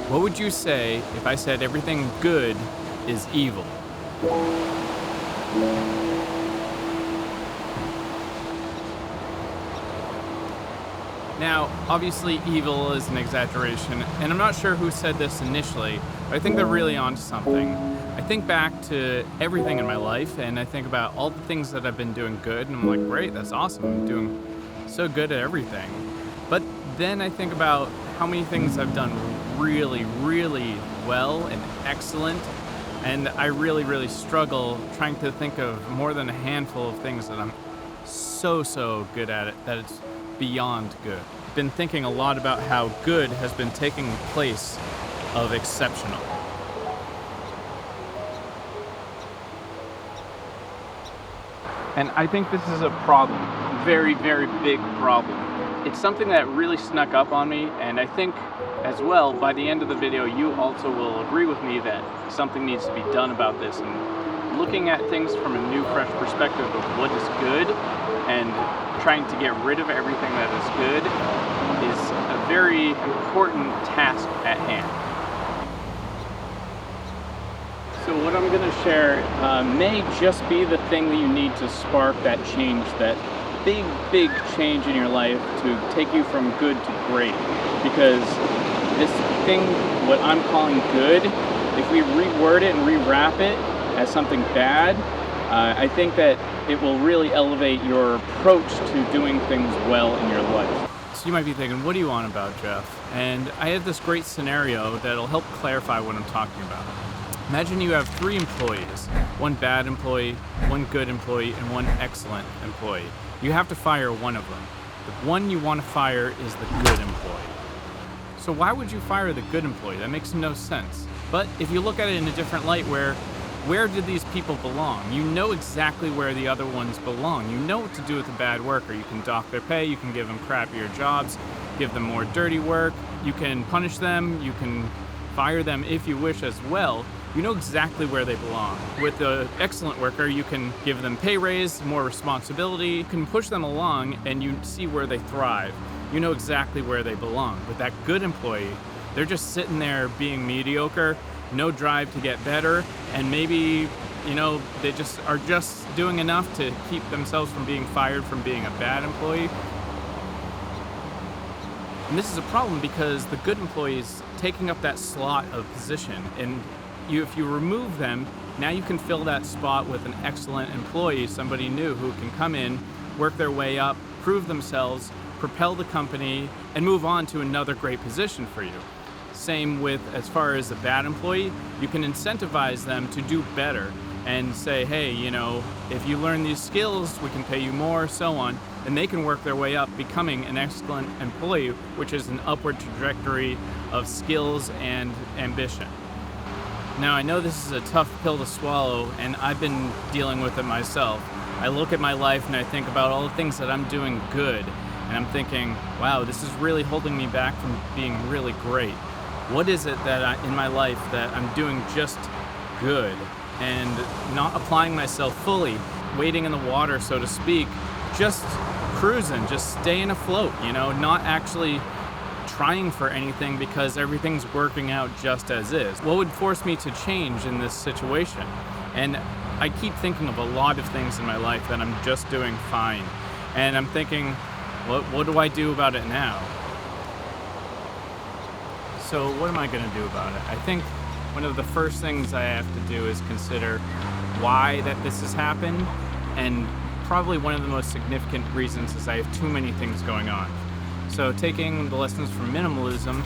What would you say if I said everything good is evil? Now, obviously evil is an exaggeration, and I'm not sure who said this initially, but I think they're really onto something. I think back to everything in my life, and I think about all the things that I've been doing good, and I'm like, great, that's awesome, I'm doing so good at everything. But then I think about how many things I've done really, really well and excellent, and I really, really struggle trying to think of more than a handful of things that I'm so good at it that it's beyond good. Been thinking a lot about how good has been taking place of exceptional. And I think this is a problem, very, very big problem. It's something that really snuck up on me, and I think as well, by the end of the video, you also will agree with me that something needs to be done about this. And looking at things from a new, fresh perspective of what is good and trying to get rid of everything that is good is a very important task at hand. So what I'm going to share may just be the thing that you need to spark that change, that big change in your life to take you from good to great. Because this thing, what I'm calling good, if we reword it and rewrap it as something bad, I think that it will really elevate your approach to doing things well in your life. So you might be thinking, what do you on about, Jeff? And I have this great scenario that'll help clarify what I'm talking about. Imagine you have 3 employees, one bad employee, one good employee, and one excellent employee. You have to fire one of them. The one you want to fire is the good employee. So why would you fire the good employee? That makes no sense. But if you look at it in a different light, where did these people belong? You know exactly where the other ones belong. You know what to do with a bad worker. You can dock their pay, you can give them crappier jobs, give them more dirty work, you can punish them, you can fire them if you wish as well. You know exactly where they belong. With the excellent worker, you can give them pay raise, more responsibility, you can push them along and you see where they thrive. You know exactly where they belong. With that good employee, they're just sitting there being mediocre, no drive to get better, and maybe, they just are just doing enough to keep themselves from being fired from being a bad employee. And this is a problem because the good employee is taking up that slot of position, and if you remove them, now you can fill that spot with an excellent employee, somebody new who can come in, work their way up, prove themselves, propel the company, and move on to another great position for you. Same with, as far as a bad employee, you can incentivize them to do better and say, hey, if you learn these skills, we can pay you more, so on, and they can work their way up, becoming an excellent employee, which is an upward trajectory of skills and ambition. Now, I know this is a tough pill to swallow, and I've been dealing with it myself. I look at my life and I think about all the things that I'm doing good, and I'm thinking, wow, this is really holding me back from being really great. What is it that in my life that I'm doing just good and not applying myself fully, wading in the water, so to speak, just cruising, just staying afloat, not actually trying for anything because everything's working out just as is. What would force me to change in this situation? And I keep thinking of a lot of things in my life that I'm just doing fine. And I'm thinking, what do I do about it now? So what am I going to do about it? I think one of the first things I have to do is consider why that this has happened, and probably one of the most significant reasons is I have too many things going on. So taking the lessons from minimalism,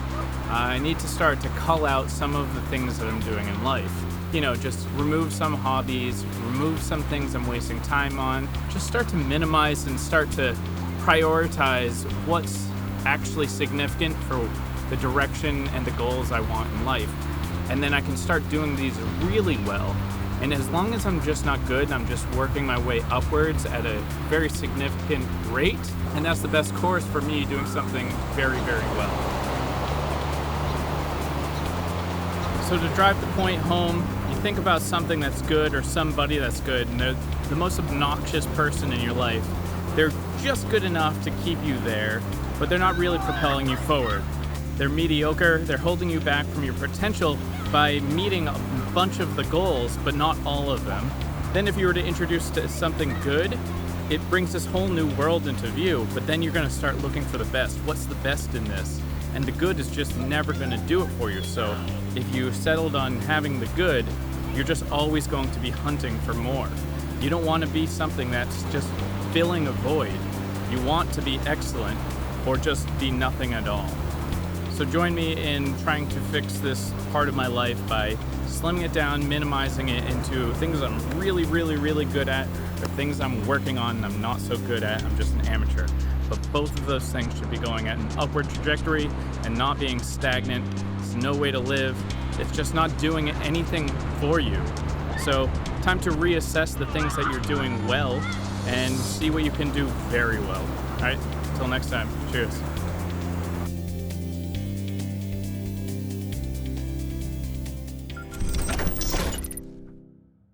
I need to start to cull out some of the things that I'm doing in life. Just remove some hobbies, remove some things I'm wasting time on, just start to minimize and start to prioritize what's actually significant for the direction and the goals I want in life. And then I can start doing these really well. And as long as I'm just not good and I'm just working my way upwards at a very significant rate, and that's the best course for me doing something very, very well. So to drive the point home, you think about something that's good or somebody that's good, and they're the most obnoxious person in your life. They're just good enough to keep you there, but they're not really propelling you forward. They're mediocre, they're holding you back from your potential by meeting a bunch of the goals, but not all of them. Then if you were to introduce to something good, it brings this whole new world into view, but then you're gonna start looking for the best. What's the best in this? And the good is just never gonna do it for you. So if you settled on having the good, you're just always going to be hunting for more. You don't wanna be something that's just filling a void. You want to be excellent or just be nothing at all. So join me in trying to fix this part of my life by slimming it down, minimizing it into things I'm really, really, really good at, or things I'm working on and I'm not so good at, I'm just an amateur. But both of those things should be going at an upward trajectory and not being stagnant. It's no way to live. It's just not doing anything for you. So time to reassess the things that you're doing well and see what you can do very well. All right, until next time, cheers.